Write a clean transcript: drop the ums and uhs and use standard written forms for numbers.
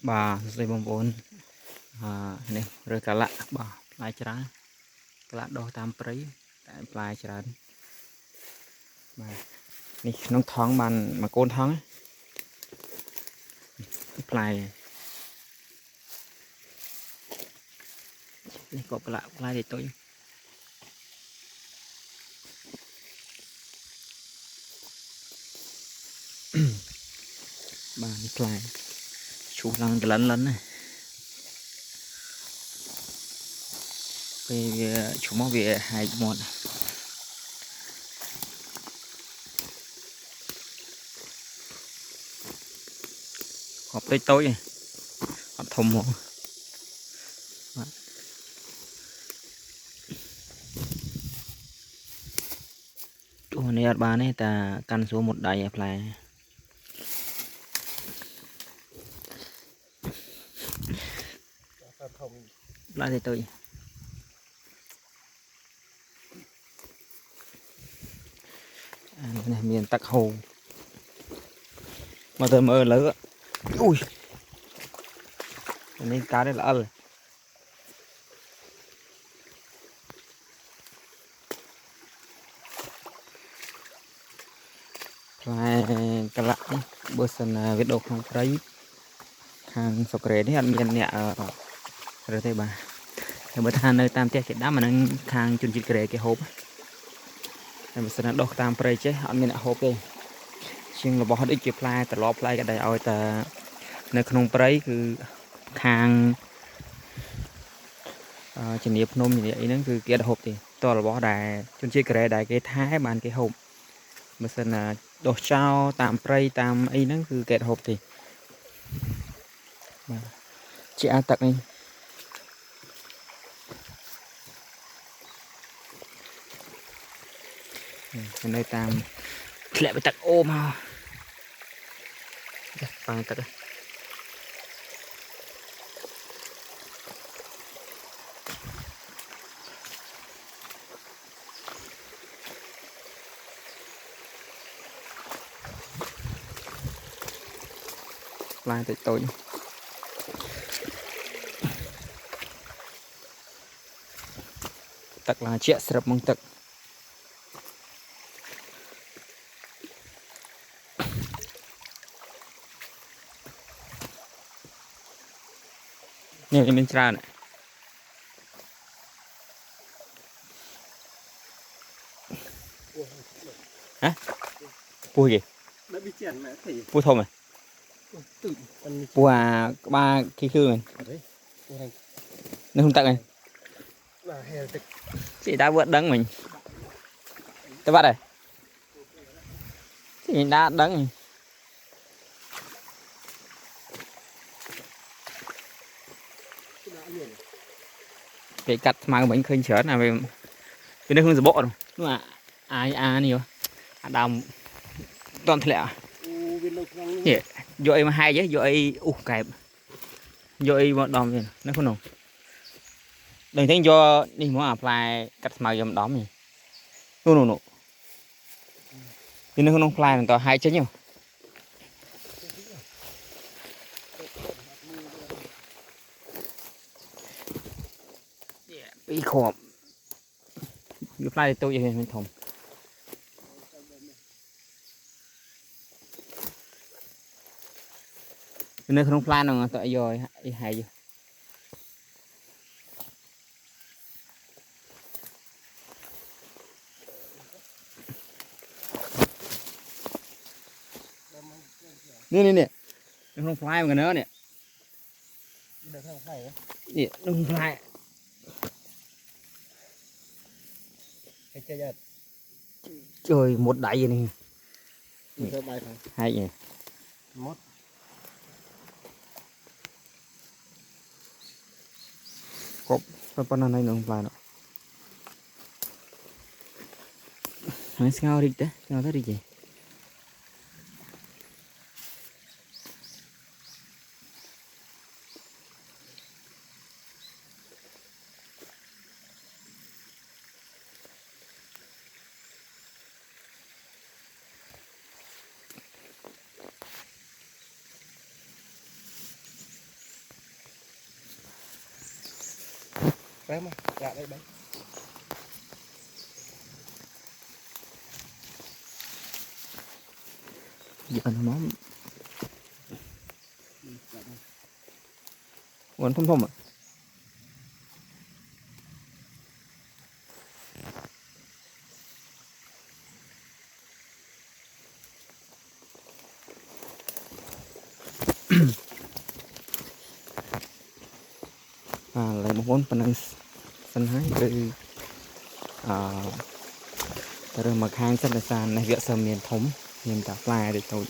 bà dây bông vốn này rồi cả lạ bà lại chả cả lạ đo tam prấy tại lại chả mà này nó thoáng bàn mà côn thoáng lại này có lạ lại để tôi bà đi lại chú lăng lấn lấn này về chú mong về hai một họp tới tối này họp thùng một chỗ này bà này ta căn số một đại lại lại để tôi này miền tắc hồ mà tôi mơ lớn ui nên cá đây là ăn lại cái lạ bữa sân viết đồ không thấy hàng sọc rễ đấy ăn miền nhẹ rồi đây bà bữa than nơi tam tiết cái đá mà nó hàng chun chít rễ cái hộp bữa sân đọc tam prey chứ ăn miền hộp đây nhưng là bỏ hết ít chụp lại từ lọp lại cái đây ôi ta nơi không prey cứ hàng chỉ nghiệp nôm như vậy nó cứ kia hộp thì to là bỏ đài chun chít rễ đài cái thái bàn cái hộp bữa sân là đồ trao tam prey tam ấy nó cứ kẹt hộp thì chị ăn tặng anh cái nơi tam lại bị tặng ôm ha bằng tặng lại tới tôi tặng là chuyện sập mong tặng nhiều bên tra này hả pua gì pua thơm à pua ba cái khư này nó không tặng này chị đã vượt đấng mình các bạn này chị đã đấng mình cái cắt mà mình khơi chở là về cái nước không bộ rồi đúng không ạ ai nhiều đầm toàn lẹ rồi mà hai chứ rồi kẹp rồi một đòn nó không nồng đừng thấy do đi mua apply cắt màu dòng đóm gì nụ thì nó không fly là to hai chứ nhiều bị khổ fly thì tôi vậy mình thùng nên không fly nào tội rồi hay rồi nè không fly mà nữa nè không fly trời một đại gì này hai gì cọp con này nó không fly đâu nó sao đi thế sao thế đi gì Đấy mà, dạ đây đấy. giờ nó món quấn phun phun ạ lại một món phần ăn sân hái từ rồi mà khang sân là sàn này vợ sầm miền thống miền tả pla để tôi